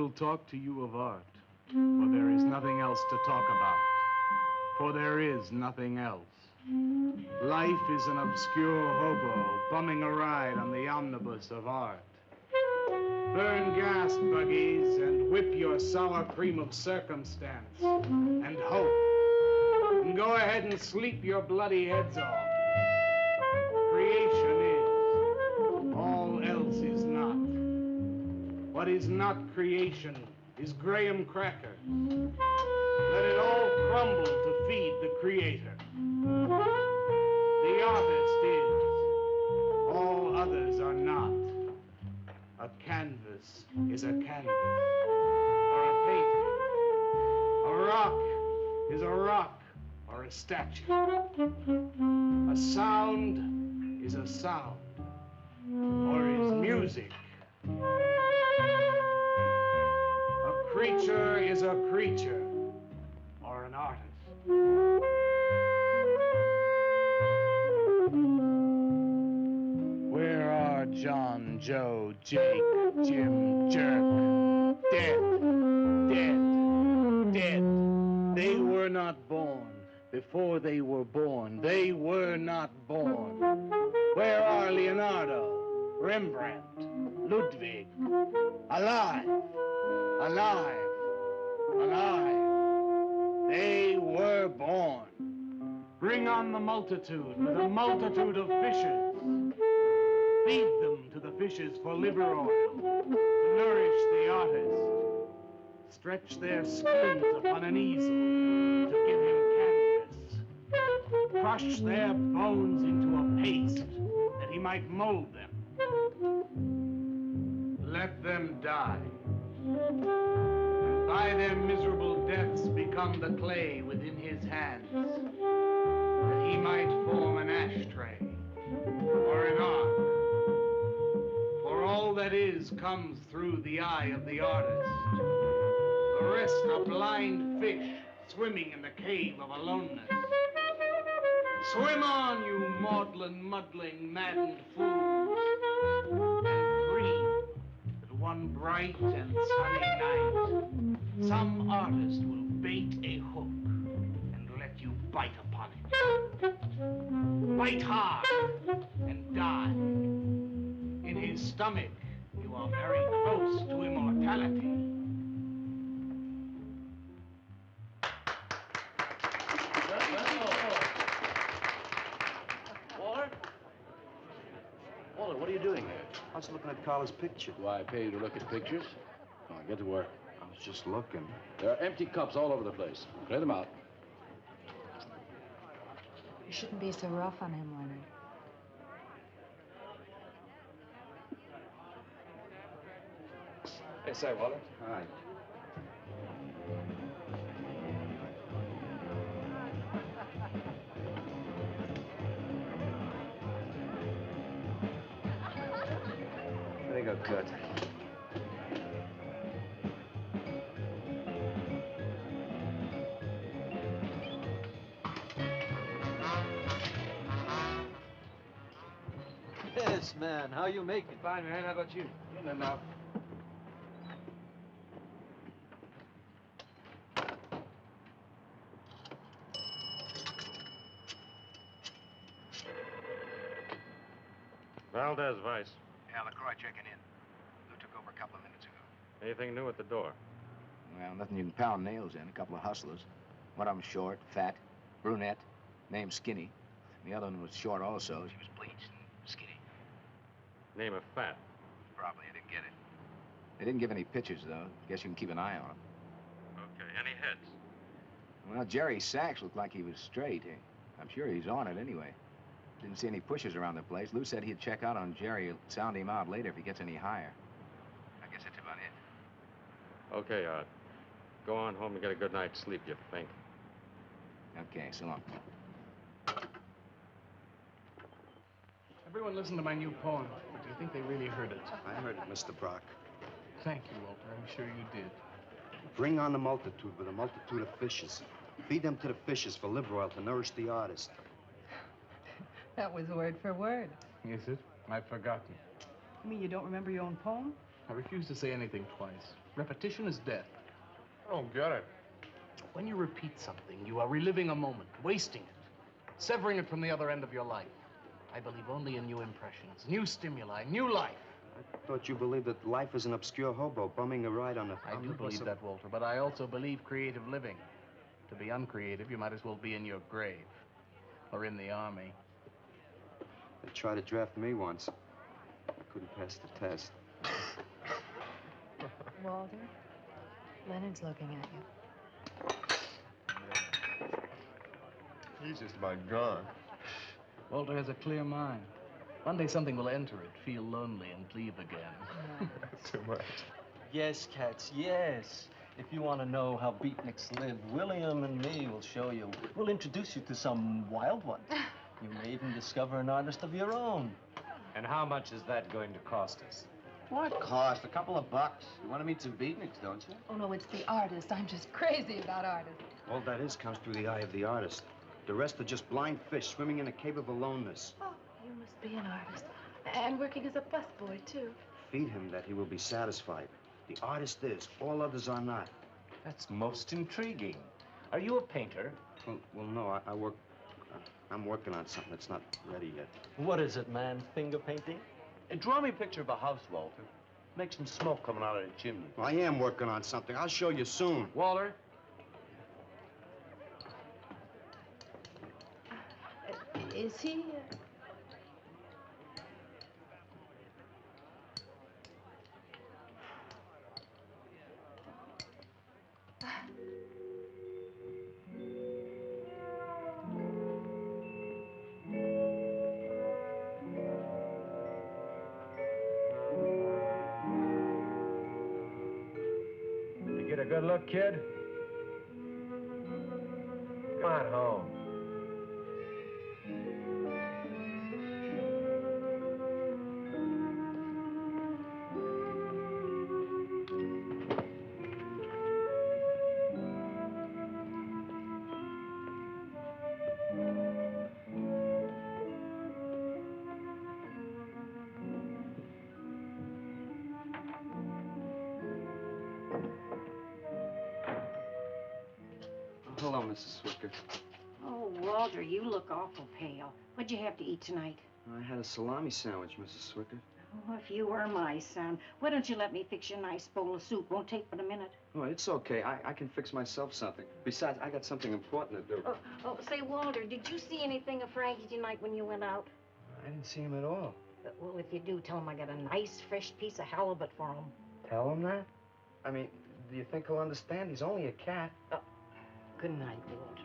will talk to you of art, for there is nothing else to talk about, for there is nothing else. Life is an obscure hobo bumming a ride on the omnibus of art. Burn gas buggies and whip your sour cream of circumstance and hope. And go ahead and sleep your bloody heads off. Creation is. All else is not. What is not creation is graham cracker. Let it all crumble to feed the creator. The artist is. All others are not. A canvas is a canvas, or a painting. A rock is a rock, or a statue. A sound is a sound, or is music. A creature is a creature, or an artist. Where are John, Joe, Jake, Jim, Jerk? Dead, dead, dead. They were not born. Before they were born, they were not born. Where are Leonardo, Rembrandt, Ludwig? Alive, alive, alive. They were born. Bring on the multitude with a multitude of fishes. Feed them to the fishes for liver oil, to nourish the artist. Stretch their skins upon an easel to give him canvas. Crush their bones into a paste that he might mold them. Let them die. And by their miserable deaths become the clay within his hands, that he might form an ashtray or an ark. For all that is comes through the eye of the artist. The rest are blind fish swimming in the cave of aloneness. Swim on, you maudlin, muddling, maddened fools, and dream that one bright and sunny night some artist will bait a hook and let you bite upon it. Bite hard and die. In his stomach, you are very close to immortality. Walter, what are you doing here? I was looking at Carla's picture. Do I pay you to look at pictures? Come on, get to work. I was just looking. There are empty cups all over the place. Clear them out. You shouldn't be so rough on him, Leonard. Hey, say, Walter. Hi. There you go, Kurt. Yes, man. How you making? Fine, man. How about you? In and out. Valdez, Vice. Yeah, LaCroix checking in. Lou took over a couple of minutes ago. Anything new at the door? Well, nothing you can pound nails in. A couple of hustlers. One of them short, fat, brunette, named Skinny. The other one was short also. She was bleached and skinny. Name of Fat. Probably I didn't get it. They didn't give any pictures, though. Guess you can keep an eye on them. Okay, any heads? Well, Jerry Sachs looked like he was straight. I'm sure he's on it anyway. Didn't see any pushers around the place. Lou said he'd check out on Jerry. He'll sound him out later if he gets any higher. I guess that's about it. Okay, Art. Go on home and get a good night's sleep, you think. Okay, so long. Everyone listened to my new poem, but do you think they really heard it? I heard it, Mr. Brock. Thank you, Walter. I'm sure you did. Bring on the multitude with a multitude of fishes. Feed them to the fishes for liver oil to nourish the artist. That was word for word. Is it? I've forgotten. You mean you don't remember your own poem? I refuse to say anything twice. Repetition is death. I don't get it. When you repeat something, you are reliving a moment, wasting it, severing it from the other end of your life. I believe only in new impressions, new stimuli, new life. I thought you believed that life is an obscure hobo bumming a ride on a... I do believe that, Walter, but I also believe creative living. To be uncreative, you might as well be in your grave or in the army. They tried to draft me once. I couldn't pass the test. Walter, Leonard's looking at you. He's just about gone. Walter has a clear mind. One day something will enter it, feel lonely, and leave again. Too much. Yes, Katz, yes. If you want to know how beatniks live, William and me will show you. We'll introduce you to some wild ones. You may even discover an artist of your own. And how much is that going to cost us? What cost? A couple of bucks. You want to meet some beatniks, don't you? Oh, no, it's the artist. I'm just crazy about artists. All that is comes through the eye of the artist. The rest are just blind fish swimming in a cave of aloneness. Oh, you must be an artist. And working as a busboy, too. Feed him that he will be satisfied. The artist is. All others are not. That's most intriguing. Are you a painter? Well, no, I'm working on something that's not ready yet. What is it, man? Finger painting? Draw me a picture of a house, Walter. Make some smoke coming out of the chimney. Well, I am working on something. I'll show you soon. Walter? Is he... You get a good look, kid? Come on home. Hello, Mrs. Swicker. Oh, Walter, you look awful pale. What'd you have to eat tonight? I had a salami sandwich, Mrs. Swicker. Oh, if you were my son, why don't you let me fix you a nice bowl of soup? Won't take but a minute. Oh, it's okay. I can fix myself something. Besides, I got something important to do. Say, Walter, did you see anything of Frankie tonight when you went out? I didn't see him at all. Well, if you do, tell him I got a nice, fresh piece of halibut for him. Tell him that? I mean, do you think he'll understand? He's only a cat. Good night, Walter.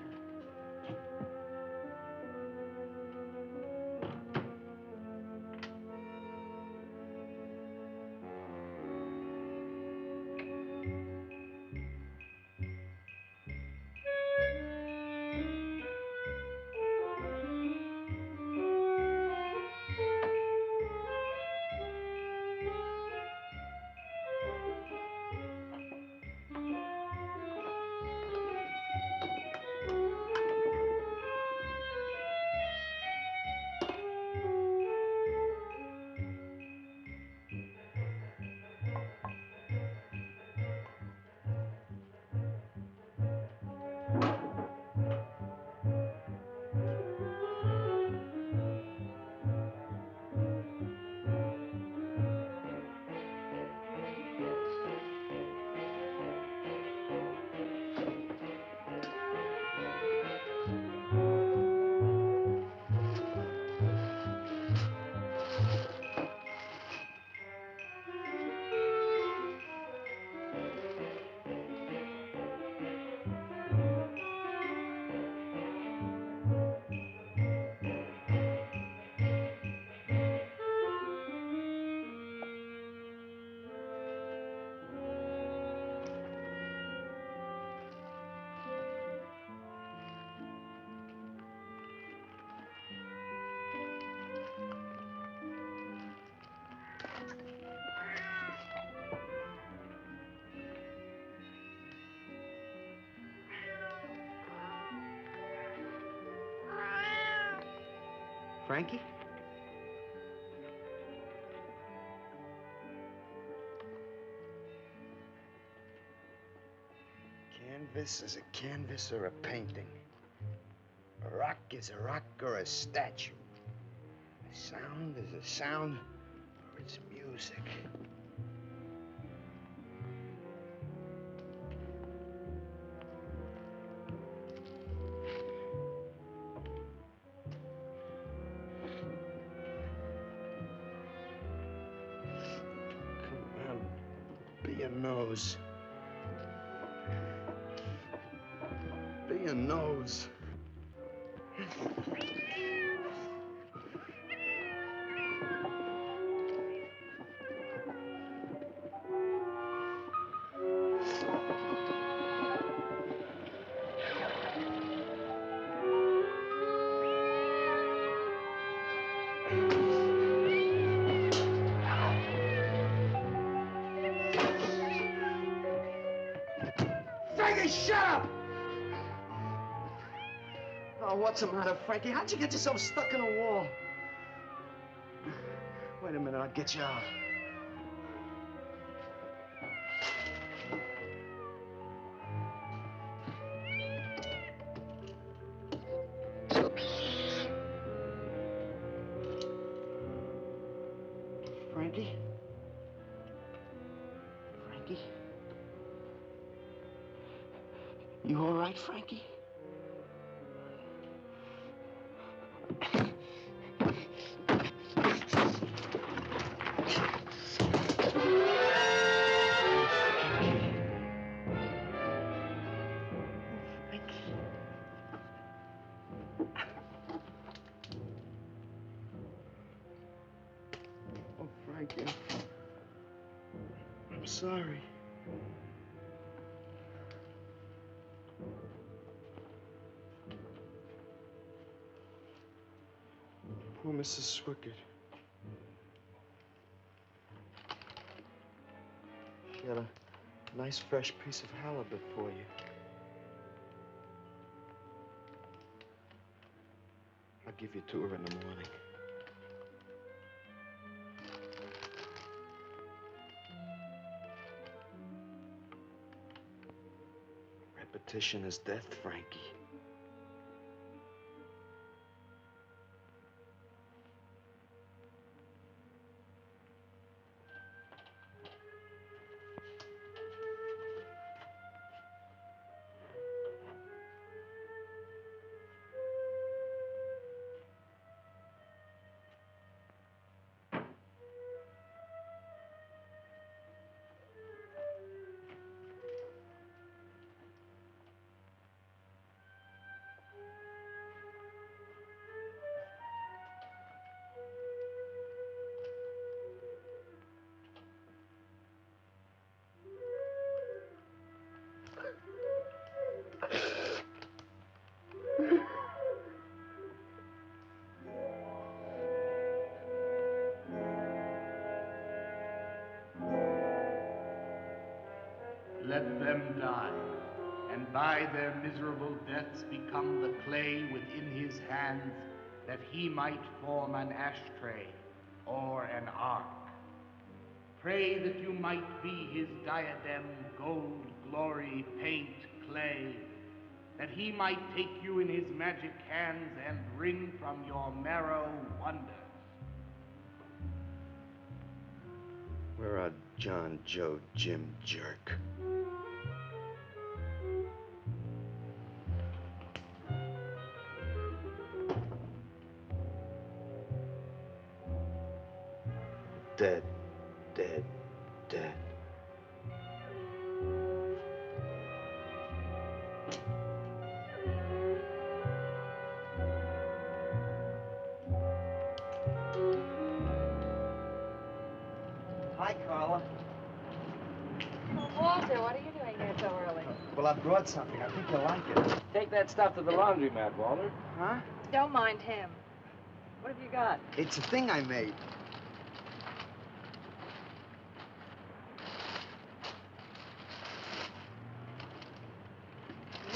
Frankie? This is a canvas or a painting. A rock is a rock or a statue. A sound is a sound or it's music. Come on, be a nose. Be a nose. Frankie, shut up! Oh, what's the matter, Frankie? How'd you get yourself stuck in a wall? Wait a minute, I'll get you out. Frankie? Frankie? You all right, Frankie? Oh, Frankie. I'm sorry. Poor Mrs. Swickard. She had a nice fresh piece of halibut for you. I'll give you to her in the morning. Repetition is death, Frankie. Let them die, and by their miserable deaths become the clay within his hands, that he might form an ashtray or an ark. Pray that you might be his diadem, gold, glory, paint, clay, that he might take you in his magic hands and wring from your marrow wonders. Where are John, Joe, Jim, Jerk? Dead, dead, dead. Hi, Carla. Walter, what are you doing here so early? Well, I brought something. I think you'll like it. Take that stuff to the laundromat, Walter. Huh? Don't mind him. What have you got? It's a thing I made.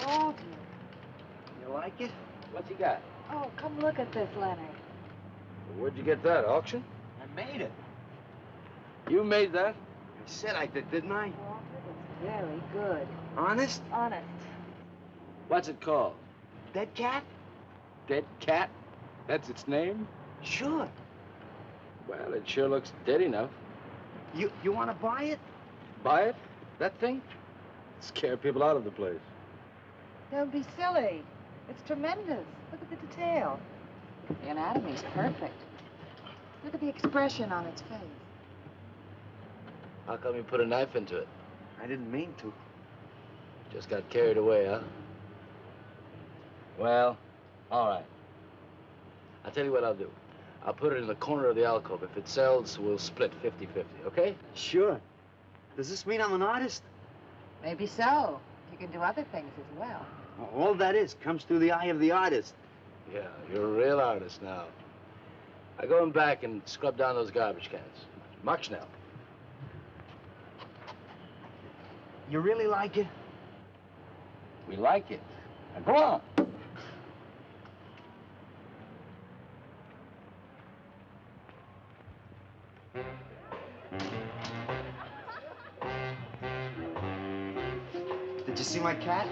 Walter. You like it? What's he got? Oh, come look at this, Leonard. Where'd you get that, auction? I made it. You made that? I said I did, didn't I? Walter, it's very good. Honest? Honest. What's it called? Dead cat? Dead cat? That's its name? Sure. Well, it sure looks dead enough. You want to buy it? Buy it? That thing? Scare people out of the place. Don't be silly. It's tremendous. Look at the detail. The anatomy's perfect. Look at the expression on its face. How come you put a knife into it? I didn't mean to. Just got carried away, huh? Well, all right. I'll tell you what I'll do. I'll put it in the corner of the alcove. If it sells, we'll split 50-50, okay? Sure. Does this mean I'm an artist? Maybe so. You can do other things as well. All that is comes through the eye of the artist. Yeah, you're a real artist now. I go in back and scrub down those garbage cans. March now. You really like it? We like it. Now go on. Did you see my cat?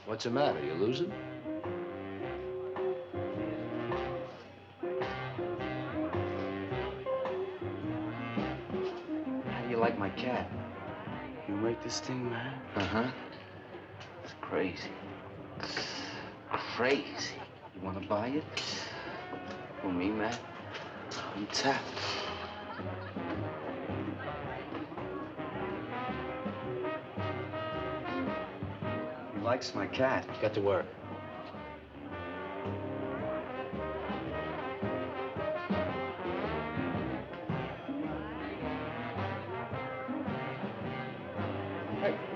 What's the matter? You losing? How do you like my cat? You make this thing, man? Uh-huh. It's crazy. Crazy. You want to buy it? For me, man? I'm tapped. He likes my cat. Get to work.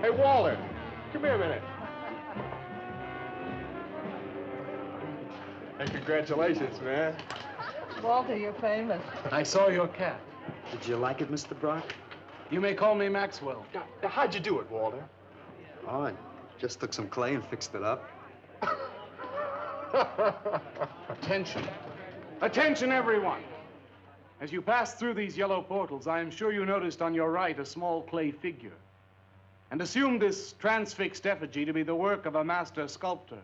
Hey, Walter, come here a minute. Hey, congratulations, man. Walter, you're famous. I saw your cat. Did you like it, Mr. Brock? You may call me Maxwell. Now, how'd you do it, Walter? Oh, I just took some clay and fixed it up. Attention. Attention, everyone. As you pass through these yellow portals, I am sure you noticed on your right a small clay figure, and assumed this transfixed effigy to be the work of a master sculptor.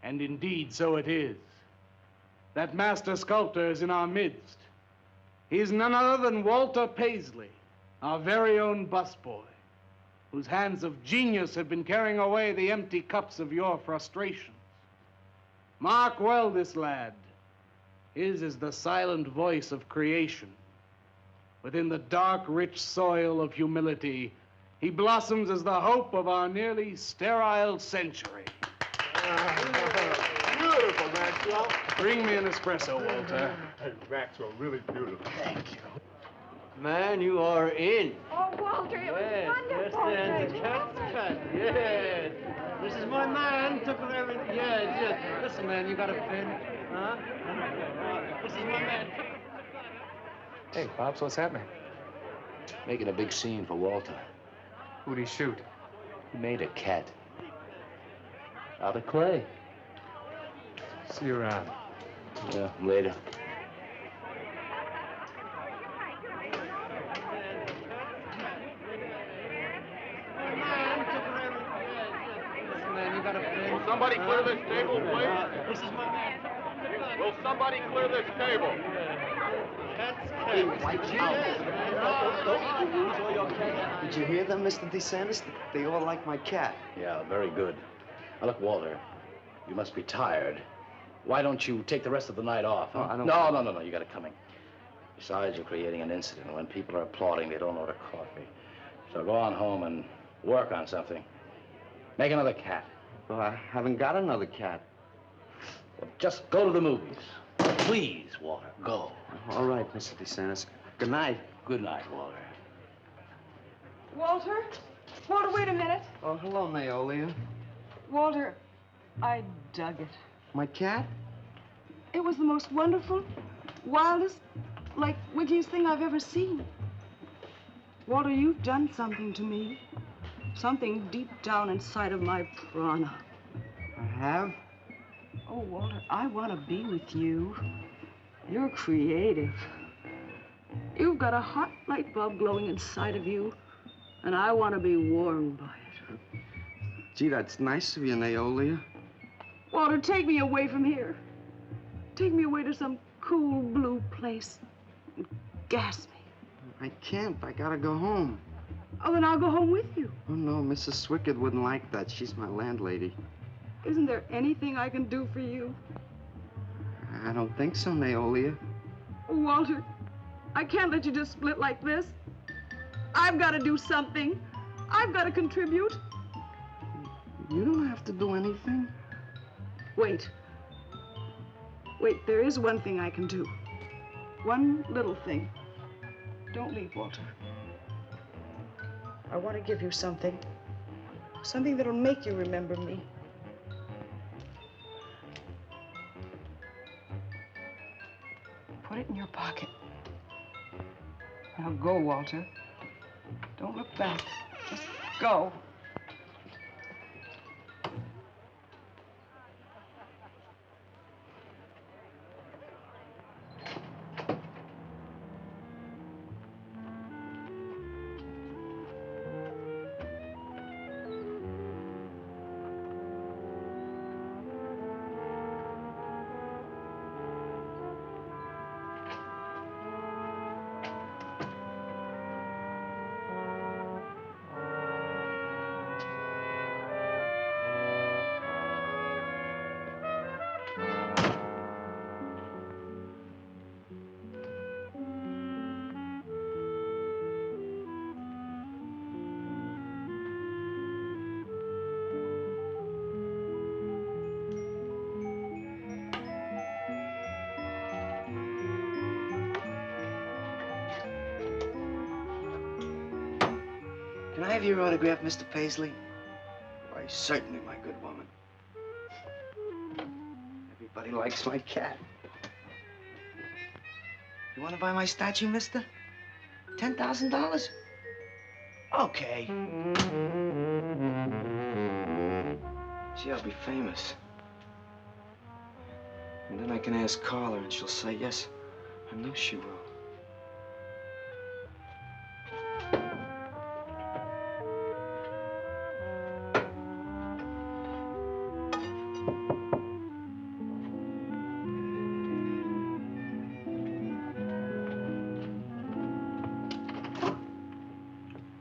And indeed, so it is. That master sculptor is in our midst. He is none other than Walter Paisley, our very own busboy, whose hands of genius have been carrying away the empty cups of your frustrations. Mark well this lad. His is the silent voice of creation. Within the dark, rich soil of humility, he blossoms as the hope of our nearly sterile century. Beautiful, Maxwell. Bring me an espresso, Walter. Hey, Maxwell, really beautiful. Thank you. Man, you are in. Oh, Walter, it was wonderful. Yes, the cat's cut. Yes. This is my man. Took her everything. Yes. Listen, man, you got a pen? Huh? This is my man. Hey, Pops, what's happening? Making a big scene for Walter. Who'd he shoot? He made a cat. Out of clay. See you around. Yeah, later. Man, you got a pen? Will somebody clear this table, please? This is my man. Will somebody clear this table? Cat's cut. Hey, watch out. Did you hear them, Mr. DeSantis? They all like my cat. Yeah, very good. Now, look, Walter, you must be tired. Why don't you take the rest of the night off, huh? I don't... No, you got it coming. Besides, you're creating an incident. When people are applauding, they don't order coffee. So go on home and work on something. Make another cat. Well, I haven't got another cat. Well, just go to the movies. Please, Walter, go. All right, Mr. DeSantis. Good night. Good night, Walter. Walter? Walter, wait a minute. Oh, hello, Naolia. Walter, I dug it. My cat? It was the most wonderful, wildest, like, wittiest thing I've ever seen. Walter, you've done something to me. Something deep down inside of my prana. I have? Oh, Walter, I want to be with you. You're creative. You've got a hot light bulb glowing inside of you, and I want to be warmed by it. Gee, that's nice of you, Naolia. Walter, take me away from here. Take me away to some cool blue place. And gas me. I can't. I gotta go home. Oh, then I'll go home with you. Oh, no, Mrs. Swickard wouldn't like that. She's my landlady. Isn't there anything I can do for you? I don't think so, Naolia. Oh, Walter, I can't let you just split like this. I've got to do something. I've got to contribute. You don't have to do anything. Wait. Wait, there is one thing I can do. One little thing. Don't leave, Walter. I want to give you something. Something that'll make you remember me. Put it in your pocket. Now go, Walter. Don't look back. Just go. Can I have your autograph, Mr. Paisley? Why, certainly, my good woman. Everybody likes my cat. You want to buy my statue, mister? $10,000? Okay. Gee, I'll be famous. And then I can ask Carla, and she'll say yes. I know she will.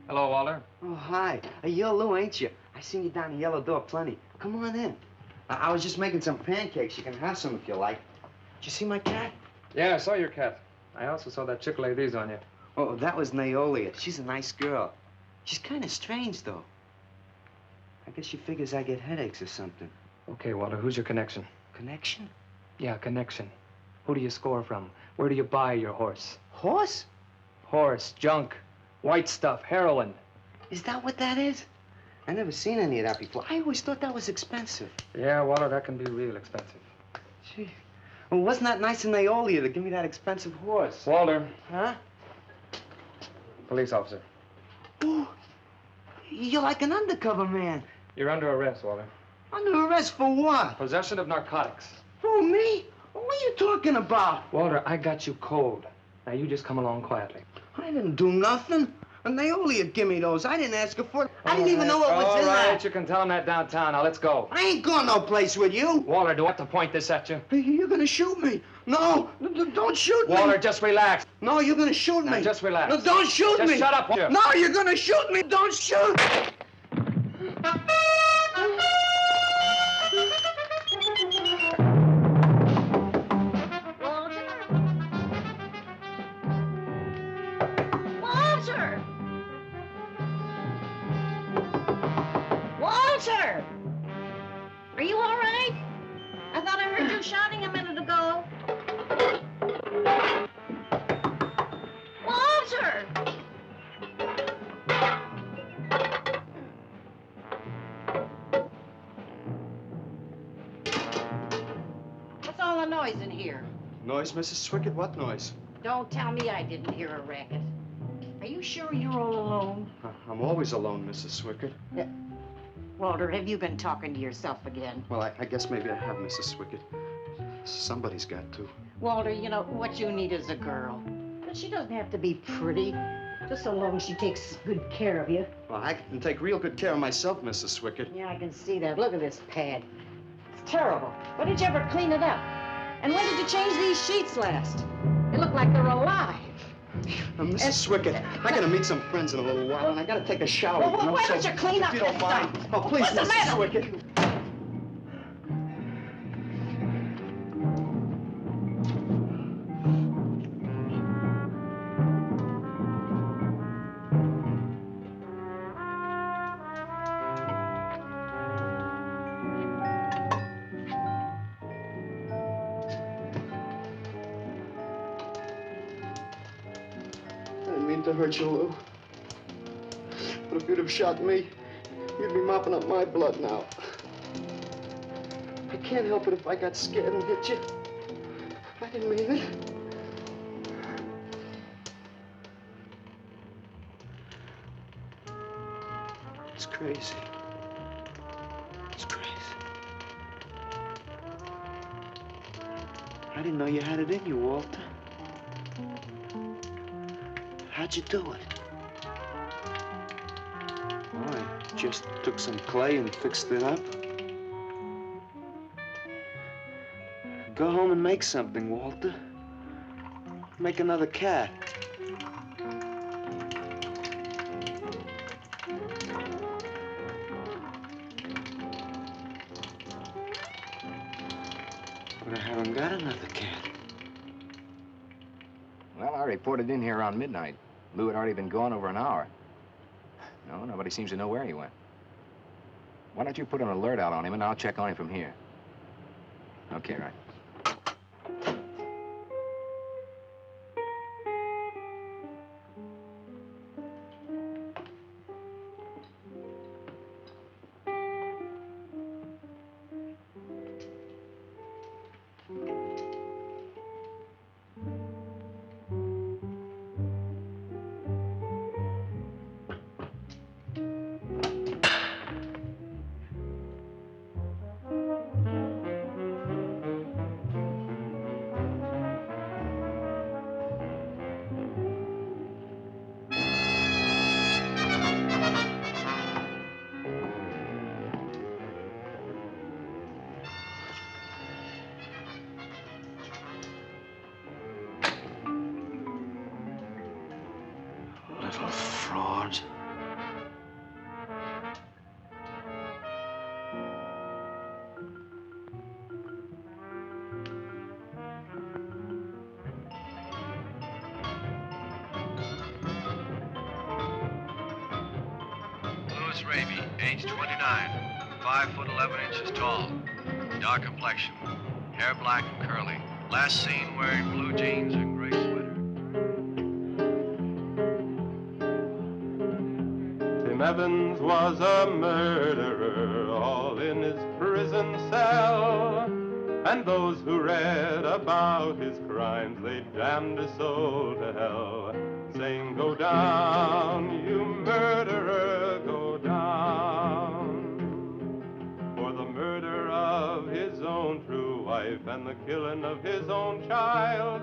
Hello, Walter. Oh, hi. You're Lou, ain't you? I seen you down the yellow door plenty. Come on in. I was just making some pancakes. You can have some if you like. Did you see my cat? Yeah, I saw your cat. I also saw that chick lay these on you. Oh, that was Naolia. She's a nice girl. She's kind of strange, though. I guess she figures I get headaches or something. Okay, Walter, who's your connection? Connection? Yeah, connection. Who do you score from? Where do you buy your horse? Horse? Horse, junk, white stuff, heroin. Is that what that is? I never seen any of that before. I always thought that was expensive. Yeah, Walter, that can be real expensive. Gee. Well, wasn't that nice of Naolia to give me that expensive horse? Walter. Huh? Police officer. Ooh, you're like an undercover man. You're under arrest, Walter. Under arrest for what? Possession of narcotics. Who, me? What are you talking about? Walter, I got you cold. Now you just come along quietly. I didn't do nothing. And Naolia give me those. I didn't ask her for it. I didn't even know what was in there. All right, you can tell him that downtown. Now, let's go. I ain't going no place with you. Walter, do I have to point this at you? You're gonna shoot me. No, don't shoot me. Walter, just relax. No, you're gonna shoot me. Now, just relax. No, don't shoot me. Just shut up, Walter. No, you're gonna shoot me. Don't shoot. Walter! Are you all right? I thought I heard you shouting a minute ago. Walter! What's all the noise in here? Noise, Mrs. Swickard? What noise? Don't tell me I didn't hear a racket. Are you sure you're all alone? I'm always alone, Mrs. Swickard. Walter, have you been talking to yourself again? Well, I guess maybe I have, Mrs. Swickard. Somebody's got to. Walter, you know, what you need is a girl. But she doesn't have to be pretty. Just so long as she takes good care of you. Well, I can take real good care of myself, Mrs. Swickett. Yeah, I can see that. Look at this pad. It's terrible. When did you ever clean it up? And when did you change these sheets last? They look like they're alive. Mrs. Swickett, I gotta meet some friends in a little while, and I gotta take a shower. Well, why don't you clean up if you don't this mind. stuff? Oh, please, What's the Mrs. matter with Swickett. I didn't mean to hurt you, Lou. But if you'd have shot me, you'd be mopping up my blood now. I can't help it if I got scared and hit you. I didn't mean it. It's crazy. It's crazy. I didn't know you had it in you, Walter. How'd you do it? Oh, I just took some clay and fixed it up. Go home and make something, Walter. Make another cat. But I haven't got another cat. Well, I reported in here around midnight. Lou had already been gone over an hour. No, nobody seems to know where he went. Why don't you put an alert out on him, and I'll check on him from here. Okay, right. Little fraud. Louis Raby, age 29, 5 foot 11 inches tall, dark complexion, hair black and curly. Last seen wearing blue jeans and gray sweater. Tim Evans was a murderer, all in his prison cell. And those who read about his crimes, they damned his soul to hell, saying, "Go down, you murderer, go down." For the murder of his own true wife and the killing of his own child,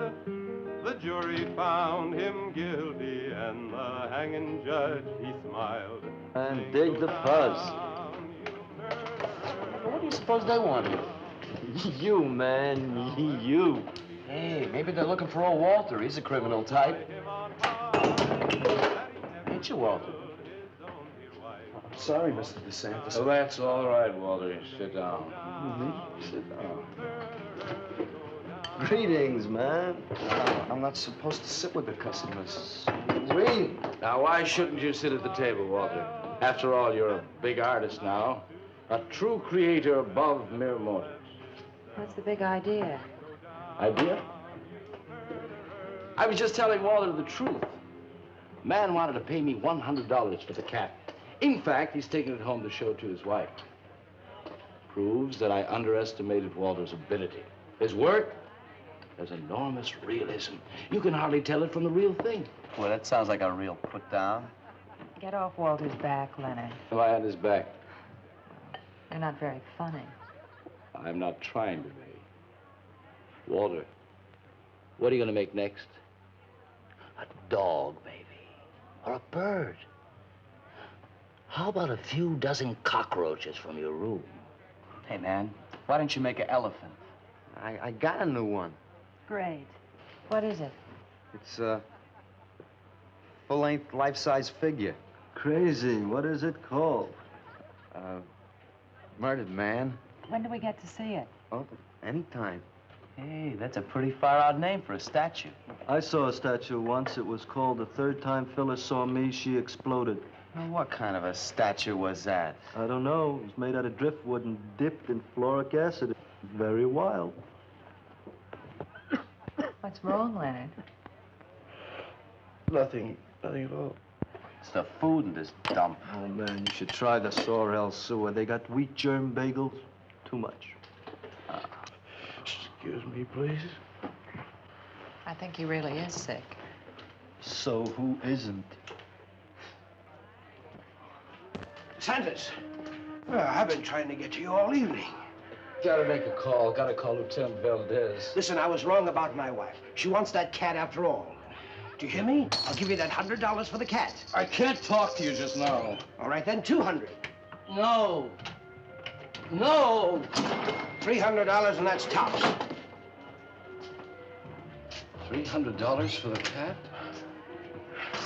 the jury found him guilty, and the hanging judge, he smiled. And dig the fuzz. What do you suppose they wanted? You, man, you. Hey, maybe they're looking for old Walter. He's a criminal type. Ain't you, Walter? Sorry, Mr. DeSantis. Oh, that's all right, Walter. Sit down. Sit down. Greetings, man. I'm not supposed to sit with the customers. Wait. Now, why shouldn't you sit at the table, Walter? After all, you're a big artist now. A true creator above mere motives. What's the big idea? Idea? I was just telling Walter the truth. Man wanted to pay me $100 for the cat. In fact, he's taking it home to show to his wife. Proves that I underestimated Walter's ability. His work, there's enormous realism. You can hardly tell it from the real thing. Well, that sounds like a real put-down. Get off Walter's back, Leonard. Am I on his back? You're not very funny. I'm not trying to be. Walter, what are you going to make next? A dog, baby. or a bird. How about a few dozen cockroaches from your room? Hey, man, why don't you make an elephant? I got a new one. Great. What is it? It's a full-length, life-size figure. Crazy. What is it called? Murdered man. When do we get to see it? Oh, anytime. Hey, that's a pretty far-out name for a statue. I saw a statue once. It was called The Third Time Phyllis Saw Me, She Exploded. Well, what kind of a statue was that? I don't know. It was made out of driftwood and dipped in fluoric acid. Very wild. What's wrong, Leonard? Nothing at all. It's the food in this dump. Oh, man, you should try the Sorrel sewer. They got wheat germ bagels. Too much. Excuse me, please. I think he really is sick. So who isn't? Sanders, I've been trying to get to you all evening. Gotta make a call. Gotta call Lieutenant Valdez. Listen, I was wrong about my wife. She wants that cat after all. Do you hear me? I'll give you that $100 for the cat. I can't talk to you just now. All right, then, 200. No. No. $300, and that's tops. $300 for the cat?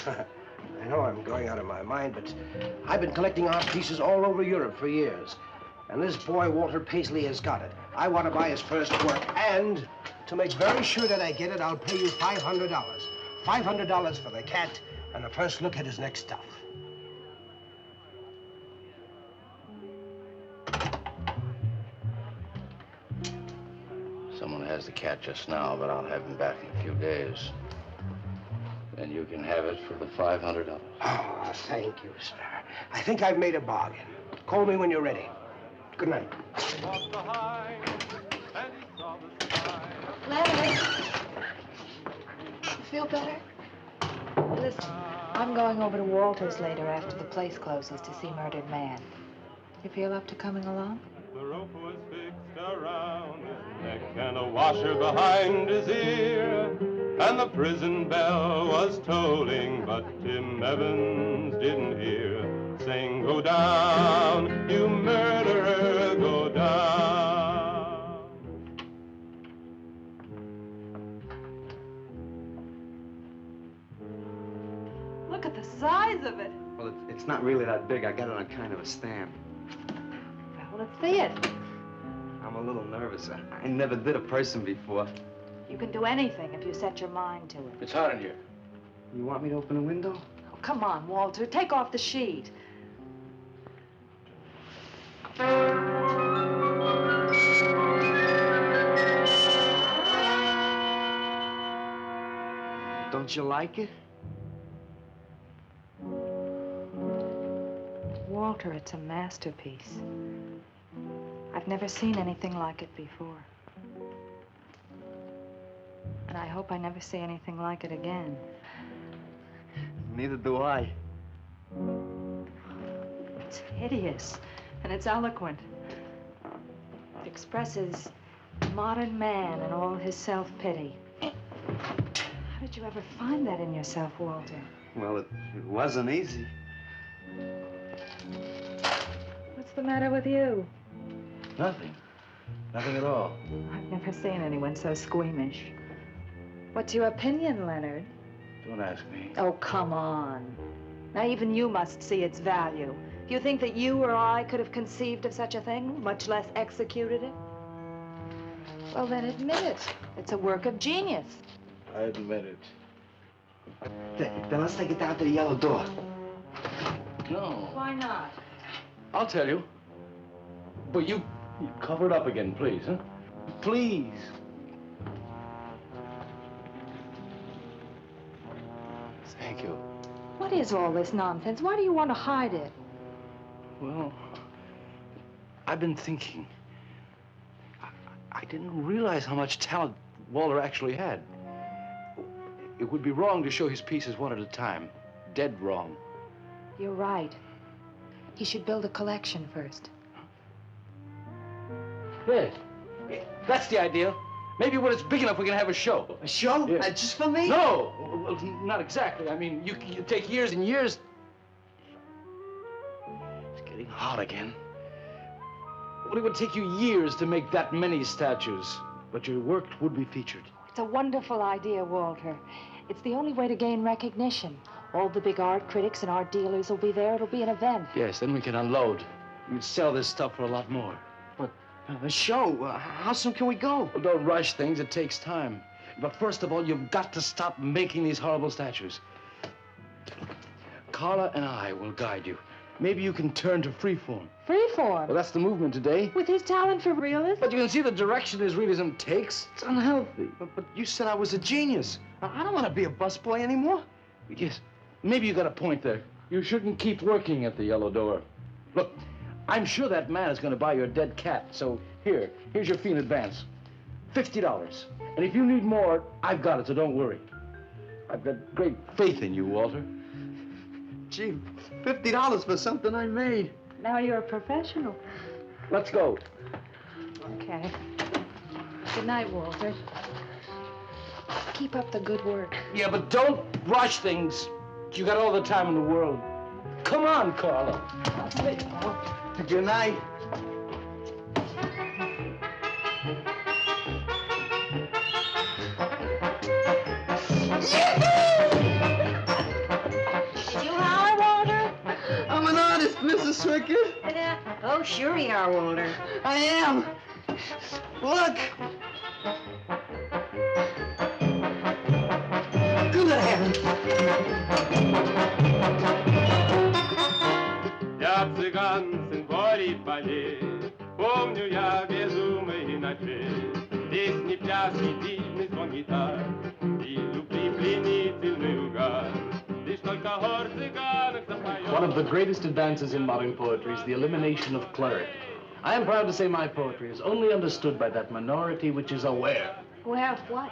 I know I'm going out of my mind, but I've been collecting art pieces all over Europe for years. And this boy, Walter Paisley, has got it. I want to buy his first work, and to make very sure that I get it, I'll pay you $500. $500 for the cat, and the first look at his next stuff. Someone has the cat just now, but I'll have him back in a few days. Then you can have it for the $500. Oh, thank you, sir. I think I've made a bargain. Call me when you're ready. Good night. Leonard. You feel better? Listen, I'm going over to Walter's later after the place closes to see Murdered Man. You feel up to coming along? The rope was fixed around his neck and a washer behind his ear, and the prison bell was tolling, but Tim Evans didn't hear. Saying, go down, you murderer, go down. Look at the size of it. Well, it's not really that big. I got it on kind of a stand. Well, let's see it. I'm a little nervous. I never did a person before. You can do anything if you set your mind to it. It's hot in here. You want me to open the window? Oh, come on, Walter. Take off the sheet. Don't you like it? Walter, it's a masterpiece. I've never seen anything like it before. And I hope I never see anything like it again. Neither do I. It's hideous, and it's eloquent. It expresses modern man and all his self-pity. How did you ever find that in yourself, Walter? Well, it wasn't easy. What's the matter with you? Nothing. Nothing at all. I've never seen anyone so squeamish. What's your opinion, Leonard? Don't ask me. Oh, come on. Now, even you must see its value. Do you think that you or I could have conceived of such a thing, much less executed it? Well, then admit it. It's a work of genius. I admit it. Then let's take it down to the yellow door. No. Why not? I'll tell you. But you cover it up again, please, huh? Please. Thank you. What is all this nonsense? Why do you want to hide it? Well, I've been thinking. I didn't realize how much talent Walter actually had. It would be wrong to show his pieces one at a time. Dead wrong. You're right. He should build a collection first. Yes. That's the idea. Maybe when it's big enough, we can have a show. A show? Yeah. Just for me? No, well, not exactly. I mean, you take years and years. It's getting hot again. Well, it would take you years to make that many statues, but your work would be featured. It's a wonderful idea, Walter. It's the only way to gain recognition. All the big art critics and art dealers will be there. It'll be an event. Yes, then we can unload. We'd sell this stuff for a lot more. But a show? How soon can we go? Well, don't rush things. It takes time. But first of all, you've got to stop making these horrible statues. Carla and I will guide you. Maybe you can turn to freeform. Freeform? Well, that's the movement today. With his talent for realism? But you can see the direction his realism takes. It's unhealthy. But you said I was a genius. I don't want to be a busboy anymore. Yes, maybe you got a point there. You shouldn't keep working at the Yellow Door. Look, I'm sure that man is going to buy your dead cat. So here's your fee in advance. $50. And if you need more, I've got it, so don't worry. I've got great faith in you, Walter. Gee, $50 for something I made. Now you're a professional. Let's go. Okay. Good night, Walter. Keep up the good work. Yeah, but don't rush things. You got all the time in the world. Come on, Carla. Good night. Did you holler, Walter? I'm an artist, Mrs. Swickett. Oh, sure you are, Walter. I am. Look. Я цыган, сын полей полей, помню я безумные ночи. Песни, пляски, дивный звон гитар и любви пленительный угар. Лишь только хор цыганок запоет. One of the greatest advances in modern poetry is the elimination of clarity. I am proud to say my poetry is only understood by that minority which is aware. Aware of what?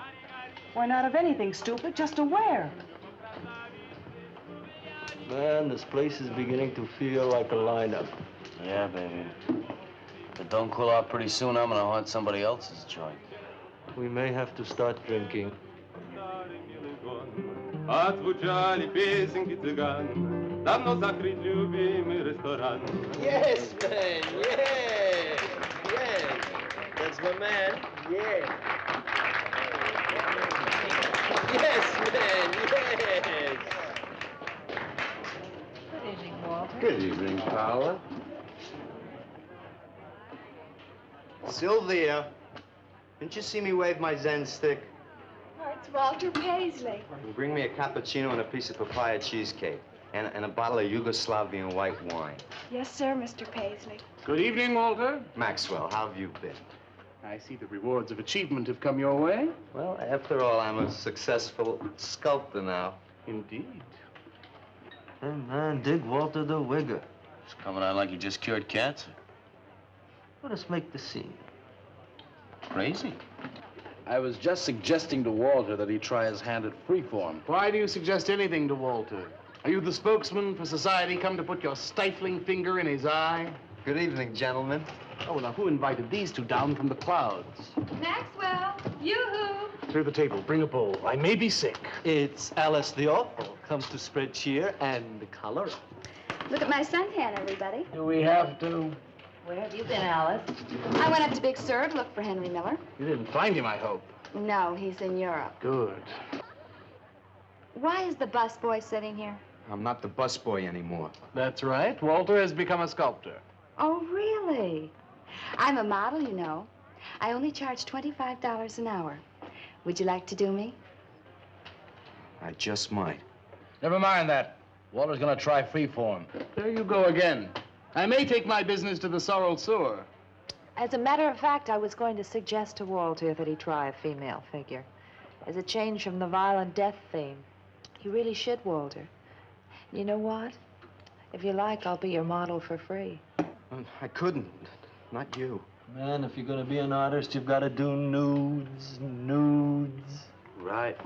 Why, not of anything, stupid, just aware. Man, this place is beginning to feel like a lineup. Yeah, baby. If it don't cool off pretty soon, I'm gonna haunt somebody else's joint. We may have to start drinking. Отзвучали песенки цыган, давно закрыт любимый ресторан. Yes, man, yes, yes. That's my man, yeah. Yes, man, yes. Good evening, Walter. Good evening, Paula. Sylvia, didn't you see me wave my Zen stick? Oh, it's Walter Paisley. Bring me a cappuccino and a piece of papaya cheesecake. And a bottle of Yugoslavian white wine. Yes, sir, Mr. Paisley. Good evening, Walter. Maxwell, how have you been? I see the rewards of achievement have come your way. Well, after all, I'm a successful sculptor now. Indeed. Hey, man, dig Walter the Wigger. It's coming out like he just cured cancer. Let us make the scene. Crazy. I was just suggesting to Walter that he try his hand at freeform. Why do you suggest anything to Walter? Are you the spokesman for society come to put your stifling finger in his eye? Good evening, gentlemen. Oh, now who invited these two down from the clouds? Maxwell, yoo-hoo. Through the table, bring a bowl. I may be sick. It's Alice the Awful. Comes to spread cheer and color. Look at my suntan, everybody. Do we have to? Where have you been, Alice? I went up to Big Sur to look for Henry Miller. You didn't find him, I hope. No, he's in Europe. Good. Why is the busboy sitting here? I'm not the busboy anymore. That's right. Walter has become a sculptor. Oh, really? I'm a model, you know. I only charge $25 an hour. Would you like to do me? I just might. Never mind that. Walter's gonna try freeform. There you go again. I may take my business to the Sorrel Sewer. As a matter of fact, I was going to suggest to Walter that he try a female figure. As a change from the violent death theme. He really should, Walter. You know what? If you like, I'll be your model for free. I couldn't. Not you. Man, if you're gonna be an artist, you've got to do nudes. Right.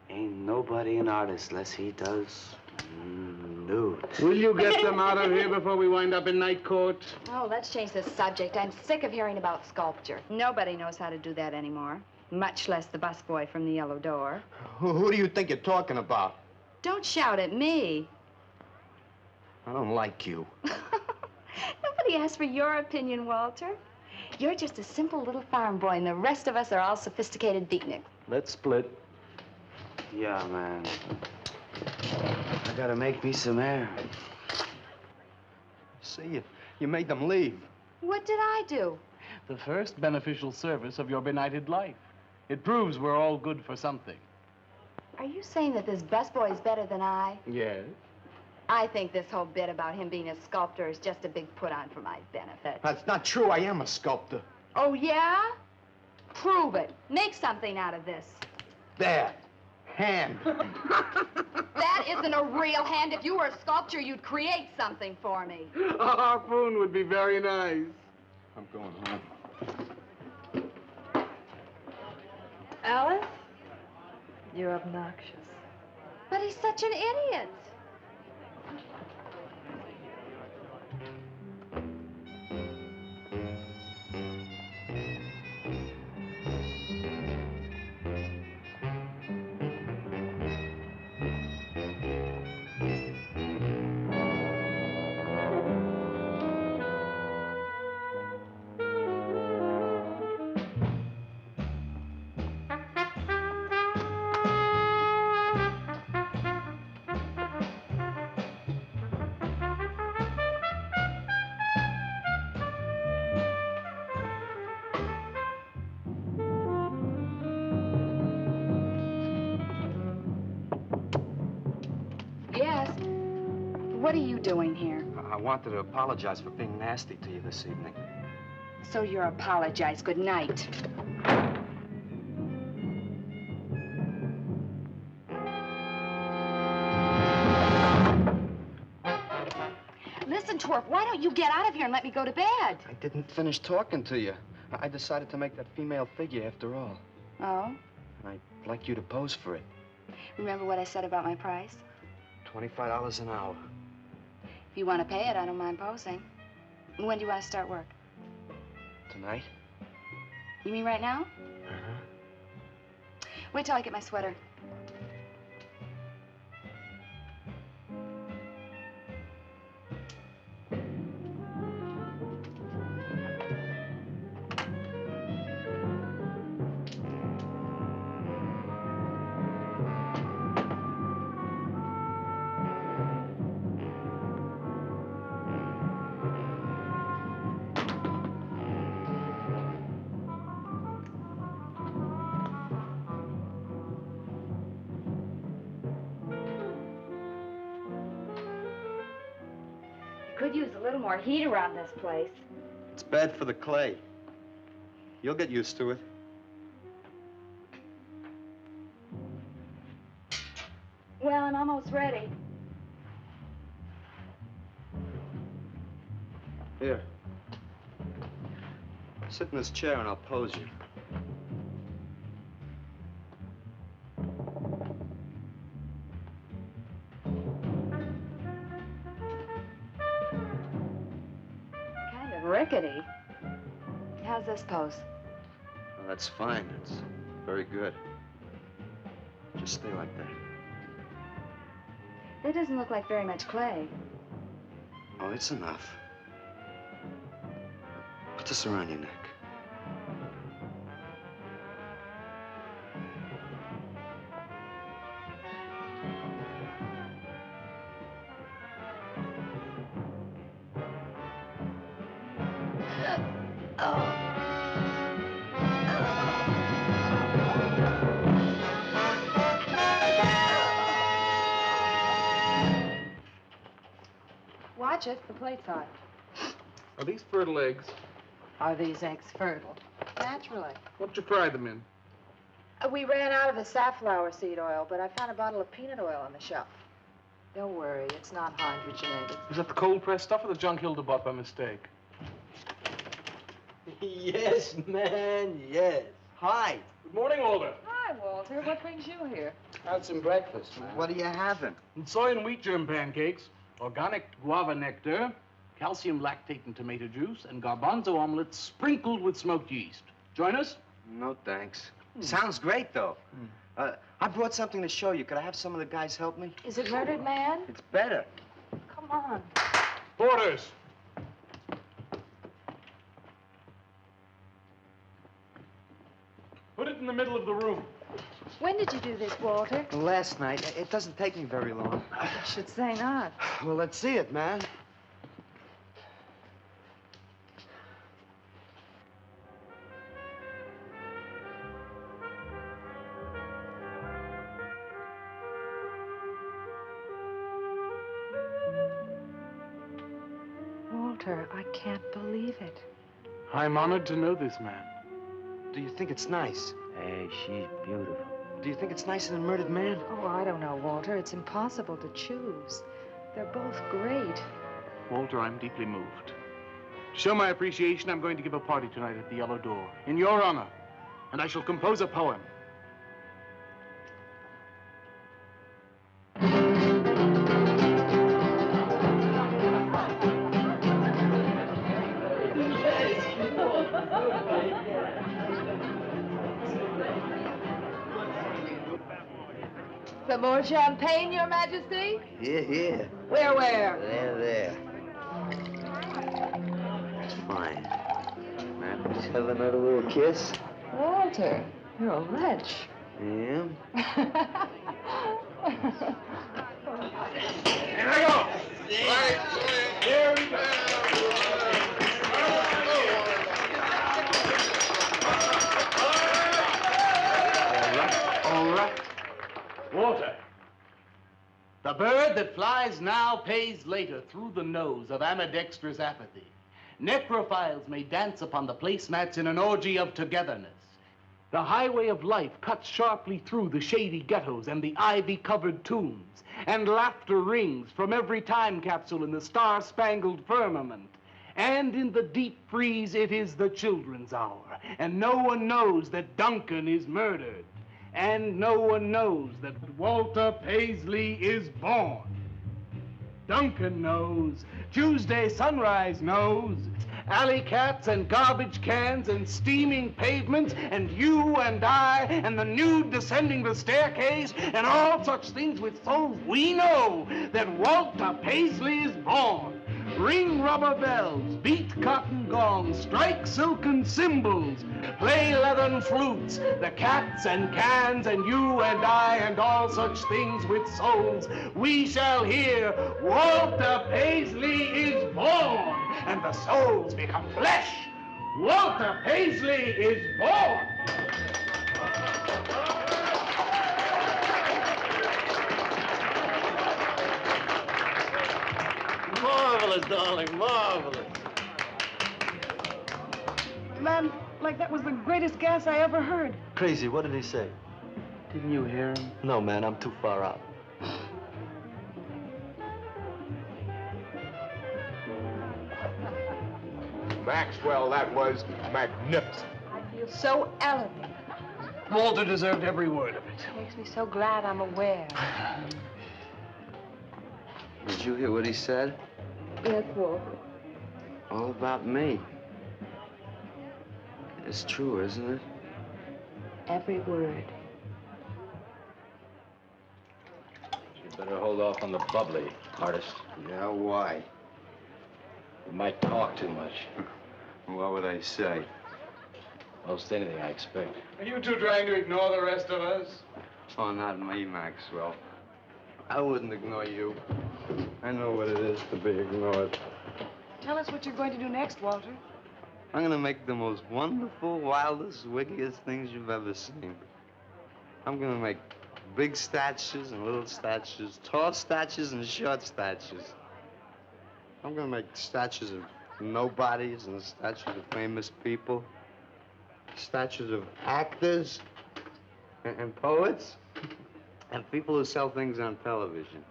Ain't nobody an artist unless he does nudes. nudes. Will you get them out of here before we wind up in night court? Oh, let's change the subject. I'm sick of hearing about sculpture. Nobody knows how to do that anymore, much less the busboy from the Yellow Door. Who do you think you're talking about? Don't shout at me. I don't like you. Nobody asked for your opinion, Walter. You're just a simple little farm boy, and the rest of us are all sophisticated beatniks. Let's split. Yeah, man. I gotta make me some air. See, you made them leave. What did I do? The first beneficial service of your benighted life. It proves we're all good for something. Are you saying that this busboy is better than I? Yes. I think this whole bit about him being a sculptor is just a big put-on for my benefit. That's not true. I am a sculptor. Oh, yeah? Prove it. Make something out of this. There. Hand. That isn't a real hand. If you were a sculptor, you'd create something for me. A harpoon would be very nice. I'm going home. Alice? You're obnoxious. But he's such an idiot. Yes. What are you doing here? I wanted to apologize for being nasty to you this evening. So you're apologize. Good night. Listen, Twerp, why don't you get out of here and let me go to bed? I didn't finish talking to you. I decided to make that female figure after all. Oh? I'd like you to pose for it. Remember what I said about my price? $25 an hour. If you want to pay it, I don't mind posing. When do you want to start work? Tonight? You mean right now? Uh-huh. Wait till I get my sweater. Could use a little more heat around this place. It's bad for the clay. You'll get used to it. Well, I'm almost ready. Here. Sit in this chair and I'll pose you. Kind of rickety. How's this pose? Well, that's fine. It's very good. Just stay like that. That doesn't look like very much clay. Oh, it's enough. Put this around your neck. Watch it, the plate's hot. Are these fertile eggs? Are these eggs fertile? Naturally. What'd you fry them in? We ran out of the safflower seed oil, but I found a bottle of peanut oil on the shelf. Don't worry, it's not hydrogenated. Is that the cold-pressed stuff or the junk Hilda bought by mistake? Yes, man, yes. Hi. Good morning, Walter. Hi, Hi, Walter. What brings you here? Had some breakfast, man. What are you having? And soy and wheat germ pancakes, organic guava nectar, calcium lactate and tomato juice, and garbanzo omelets sprinkled with smoked yeast. Join us? No, thanks. Sounds great, though. I brought something to show you. Could I have some of the guys help me? Is it Murdered Man? It's better. Come on. Porters! Put it in the middle of the room. When did you do this, Walter? Last night. It doesn't take me very long. I should say not. Well, let's see it, man. Walter, I can't believe it. I'm honored to know this man. Do you think it's nice? Hey, she's beautiful. Do you think it's nicer than Murdered Man? Oh, I don't know, Walter. It's impossible to choose. They're both great. Walter, I'm deeply moved. To show my appreciation, I'm going to give a party tonight at the Yellow Door, in your honor. And I shall compose a poem. Some more champagne, Your Majesty? Here. Where? There. That's fine. Man, let's have another little kiss. Walter, you're a wretch. Yeah? Here I go! Here we go! All right. Walter. The bird that flies now pays later through the nose of ambidextrous apathy. Necrophiles may dance upon the placemats in an orgy of togetherness. The highway of life cuts sharply through the shady ghettos and the ivy-covered tombs, and laughter rings from every time capsule in the star-spangled firmament. And in the deep freeze, it is the children's hour, and no one knows that Duncan is murdered. And no one knows that Walter Paisley is born. Duncan knows. Tuesday Sunrise knows. Alley cats and garbage cans and steaming pavements and you and I and the nude descending the staircase and all such things with souls, we know that Walter Paisley is born. Ring rubber bells, beat cotton gongs, strike silken cymbals, play leathern flutes, the cats and cans and you and I and all such things with souls. We shall hear Walter Paisley is born, and the souls become flesh. Walter Paisley is born. Marvelous, darling, marvelous. Man, like that was the greatest gas I ever heard. Crazy, what did he say? Didn't you hear him? No, man, I'm too far out. Maxwell, that was magnificent. I feel so elevated. Walter deserved every word of it. Makes me so glad I'm aware. Did you hear what he said? Yes, Walter. All about me. It's true, isn't it? Every word. You better hold off on the bubbly, artist. Yeah, why? You might talk too much. What would I say? Most anything, I expect. Are you two trying to ignore the rest of us? Oh, not me, Maxwell. I wouldn't ignore you. I know what it is to be ignored. Tell us what you're going to do next, Walter. I'm gonna make the most wonderful, wildest, wickedest things you've ever seen. I'm gonna make big statues and little statues, tall statues and short statues. I'm gonna make statues of nobodies and statues of famous people, statues of actors and poets and people who sell things on television,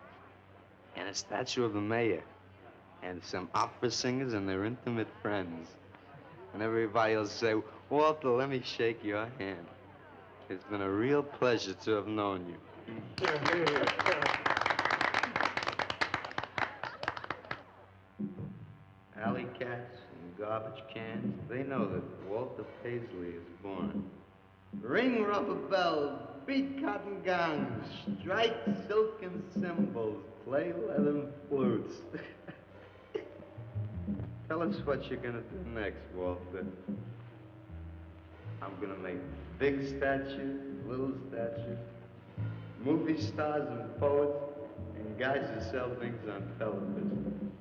and a statue of the mayor and some opera singers and their intimate friends. And everybody will say, Walter, let me shake your hand. It's been a real pleasure to have known you. Alley cats and garbage cans, they know that Walter Paisley is born. Ring rubber bells, beat cotton gongs, strike silken cymbals, play leathern flutes. Tell us what you're gonna do next, Walter. I'm gonna make big statues, little statues, movie stars and poets, and guys who sell things on television.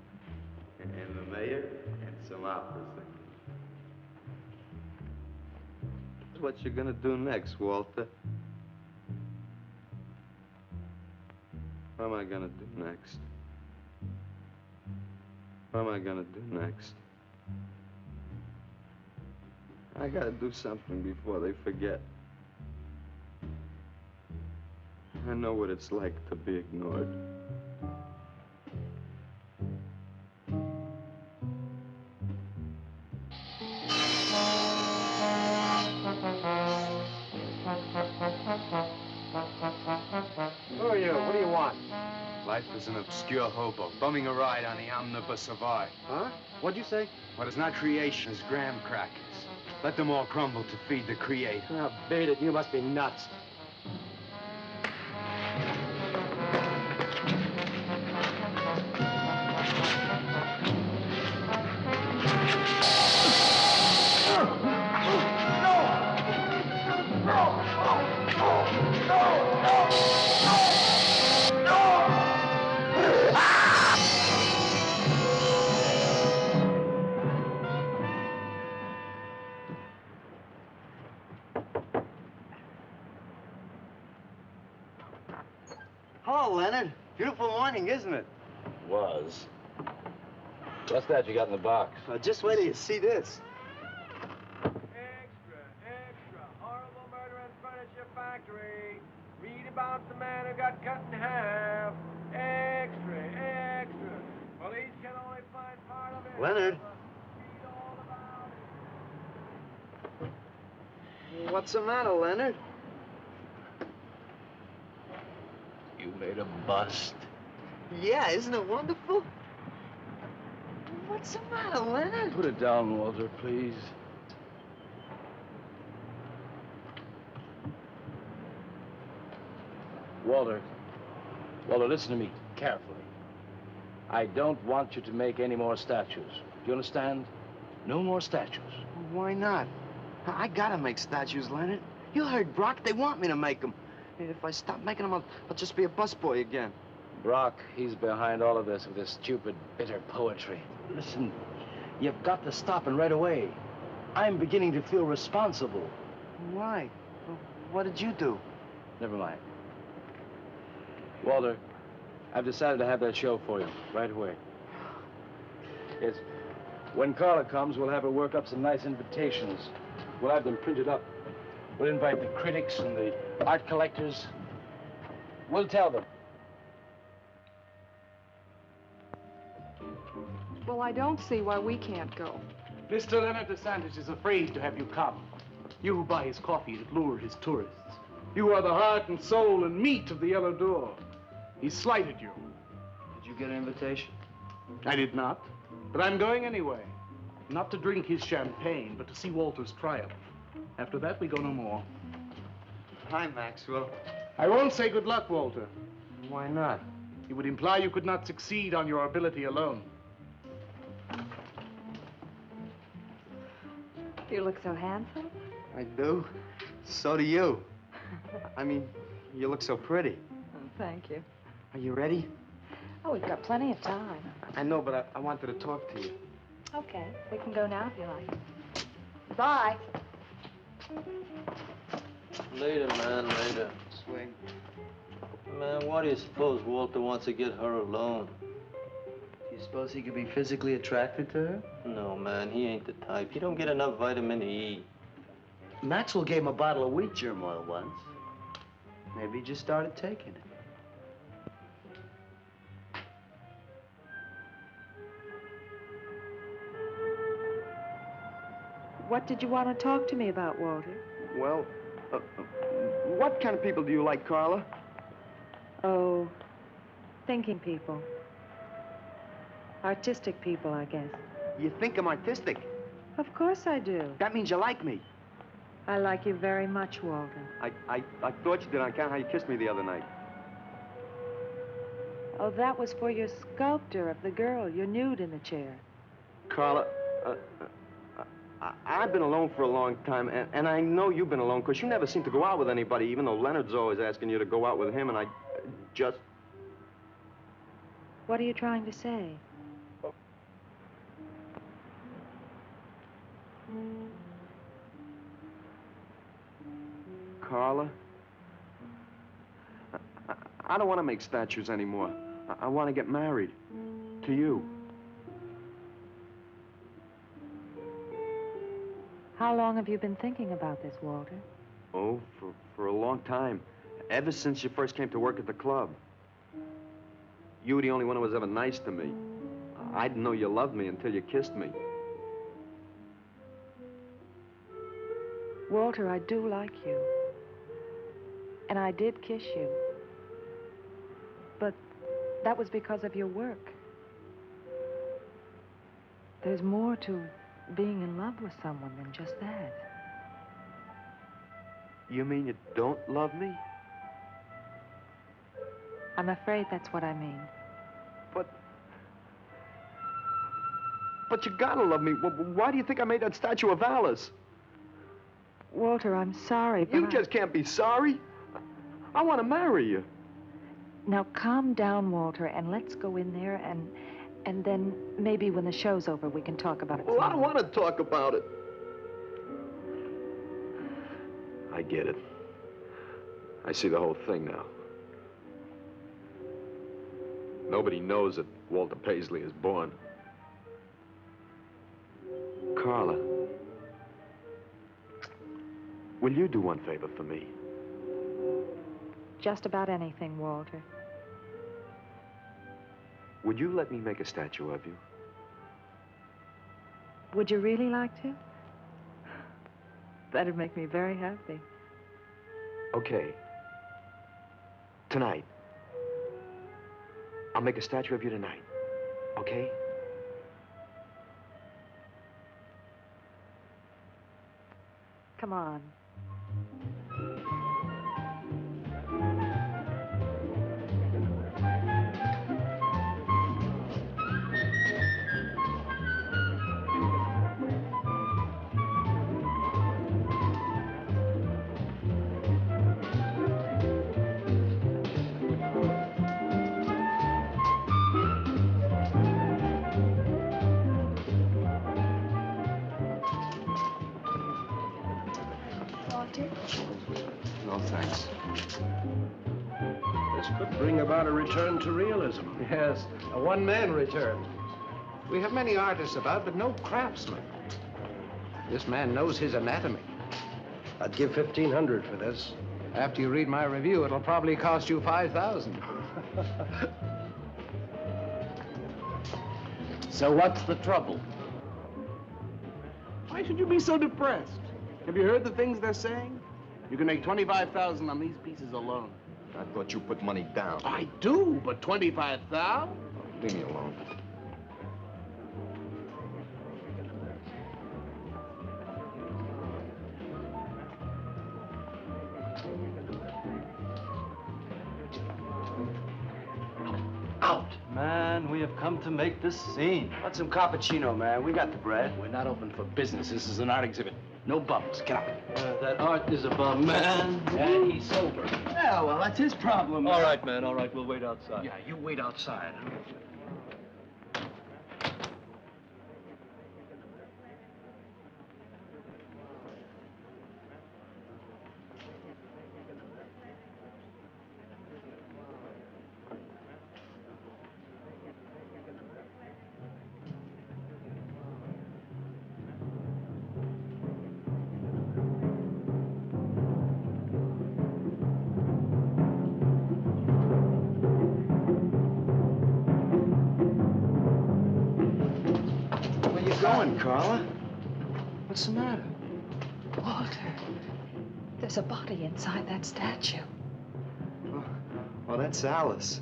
And the mayor and some opera singers. That's what you're gonna do next, Walter. What am I gonna do next? What am I gonna do next? I gotta do something before they forget. I know what it's like to be ignored. Who are you? What do you want? Life is an obscure hobo, bumming a ride on the omnibus of art. Huh? What'd you say? What is not creation is graham crackers. Let them all crumble to feed the creator. Oh, beat it. You must be nuts. Hello, Leonard. Beautiful morning, isn't it? Was. What's that you got in the box? Just wait till you see this. Horrible murder in furniture factory. Read about the man who got cut in half. Extra. Police can only find part of it. Leonard. What's the matter, Leonard? You made a bust. Yeah, isn't it wonderful? What's the matter, Leonard? Put it down, Walter, please. Walter, listen to me carefully. I don't want you to make any more statues. Do you understand? No more statues. Why not? I gotta make statues, Leonard. You heard Brock. They want me to make them. If I stop making them, I'll just be a busboy again. Brock, he's behind all of this with his stupid, bitter poetry. Listen, you've got to stop, and right away. I'm beginning to feel responsible. Why? What did you do? Never mind. Walter, I've decided to have that show for you right away. Yes. When Carla comes, we'll have her work up some nice invitations. We'll have them printed up. We'll invite the critics and the art collectors. We'll tell them. Well, I don't see why we can't go. Mr. Leonard DeSantis is afraid to have you come. You who buy his coffee that lure his tourists. You are the heart and soul and meat of the Yellow Door. He slighted you. Did you get an invitation? I did not, but I'm going anyway. Not to drink his champagne, but to see Walter's triumph. After that, we go no more. Hi, Maxwell. I won't say good luck, Walter. Why not? It would imply you could not succeed on your ability alone. You look so handsome. I do. So do you. I mean, you look so pretty. Oh, thank you. Are you ready? Oh, we've got plenty of time. I know, but I wanted to talk to you. Okay, we can go now if you like. Bye. Later, man, later. Swing. Man, why do you suppose Walter wants to get her alone? Do you suppose he could be physically attracted to her? No, man, he ain't the type. He don't get enough vitamin E. Maxwell gave him a bottle of wheat germ oil once. Maybe he just started taking it. What did you want to talk to me about, Walter? Well, What kind of people do you like, Carla? Oh, thinking people. Artistic people, I guess. You think I'm artistic? Of course I do. That means you like me. I like you very much, Walter. I thought you did on account of how you kissed me the other night. Oh, that was for your sculptor of the girl, your nude in the chair. Carla, I've been alone for a long time, and I know you've been alone, because you never seem to go out with anybody, even though Leonard's always asking you to go out with him, and I just... What are you trying to say? Carla, I don't want to make statues anymore. I want to get married. To you. How long have you been thinking about this, Walter? Oh, for a long time. Ever since you first came to work at the club. You were the only one who was ever nice to me. I didn't know you loved me until you kissed me. Walter, I do like you. And I did kiss you. But that was because of your work. There's more to being in love with someone than just that. You mean you don't love me? I'm afraid that's what I mean. But you gotta love me. Why do you think I made that statue of Alice? Walter, I'm sorry, but You just can't be sorry. I want to marry you. Now, calm down, Walter, and let's go in there and then maybe when the show's over, we can talk about it. Well, I don't want to talk about it. I get it. I see the whole thing now. Nobody knows that Walter Paisley is born. Carla, will you do one favor for me? Just about anything, Walter. Would you let me make a statue of you? Would you really like to? That'd make me very happy. Okay. Tonight. I'll make a statue of you tonight. Okay? Come on. No, thanks. This could bring about a return to realism. Yes, a one-man return. We have many artists about, but no craftsmen. This man knows his anatomy. I'd give $1,500 for this. After you read my review, it'll probably cost you $5,000. So what's the trouble? Why should you be so depressed? Have you heard the things they're saying? You can make $25,000 on these pieces alone. I thought you put money down. I do, but $25,000? Leave me alone. Out! Man, we have come to make this scene. Want some cappuccino, man? We got the bread. We're not open for business. This is an art exhibit. No bums. Get out. That art is a bum, man. And he's sober. Yeah, well, that's his problem. All right, man, all right. We'll wait outside. Yeah, you wait outside. Where you going, Carla? What's the matter? Walter, There's a body inside that statue. Oh, that's Alice.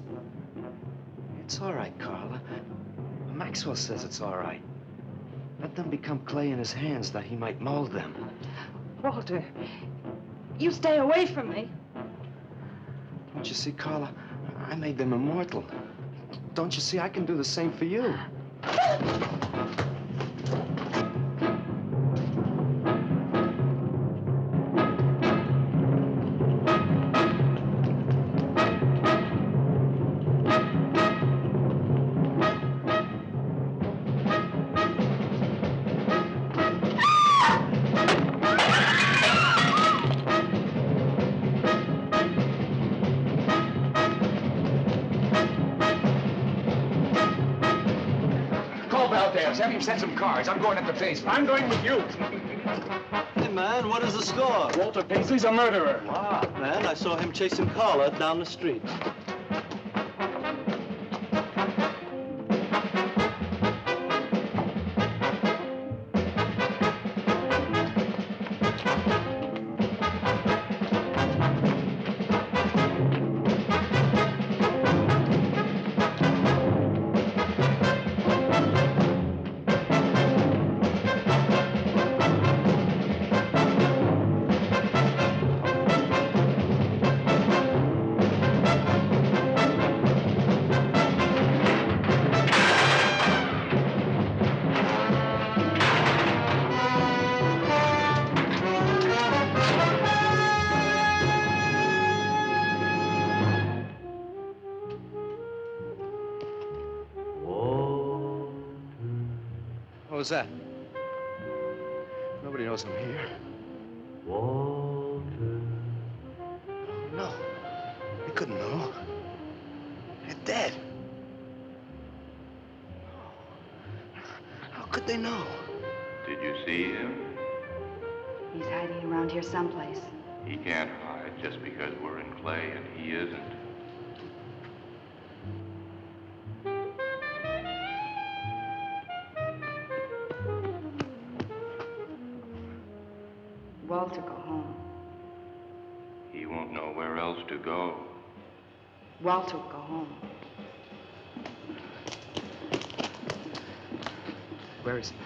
It's all right, Carla. Maxwell says it's all right. Let them become clay in his hands that he might mold them. Walter, you stay away from me. Don't you see, Carla? I made them immortal. Don't you see? I can do the same for you. Have him set some cards. I'm going up the basement. I'm going with you. Hey, man, what is the score? Walter Paisley's a murderer. Wow, man, I saw him chasing Carla down the street. What was that? Nobody knows I'm here. Walter. No. They couldn't know. They're dead. How could they know? Did you see him? He's hiding around here someplace. He can't hide just because we're in clay and he isn't. Walter, go home. He won't know where else to go. Walter, go home. Where is he?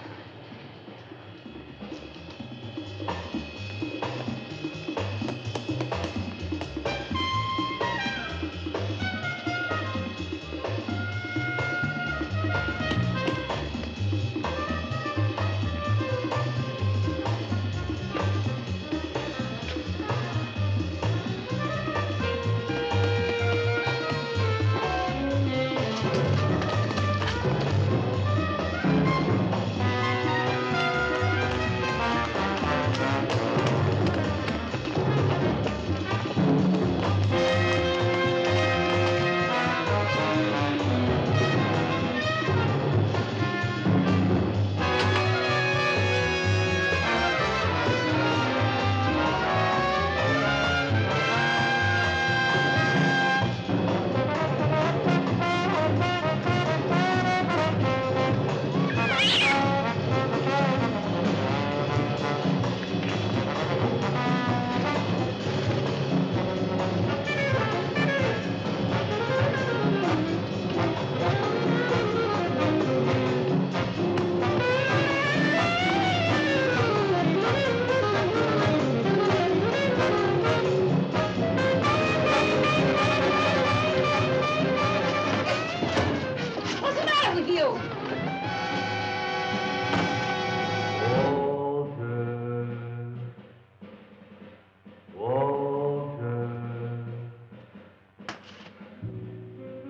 What's the matter with you?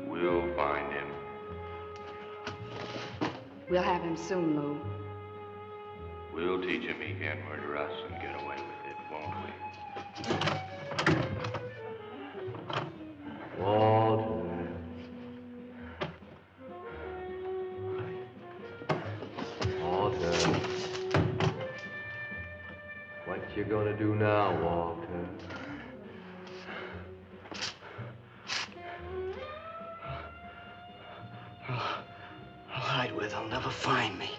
We'll find him. We'll have him soon, Lou. We'll teach him he can't murder us and get away with it, won't we? Walter. Walter. What you gonna do now, Walter? I'll hide where they'll never find me.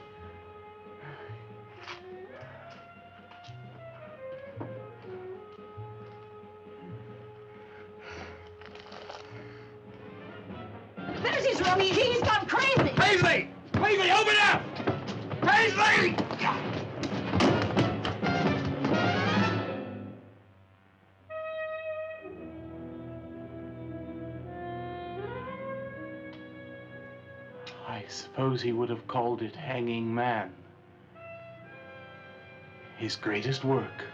There's his room. He's gone crazy. Paisley! Paisley, open up! Paisley! I suppose he would have called it Hanging Man. His greatest work.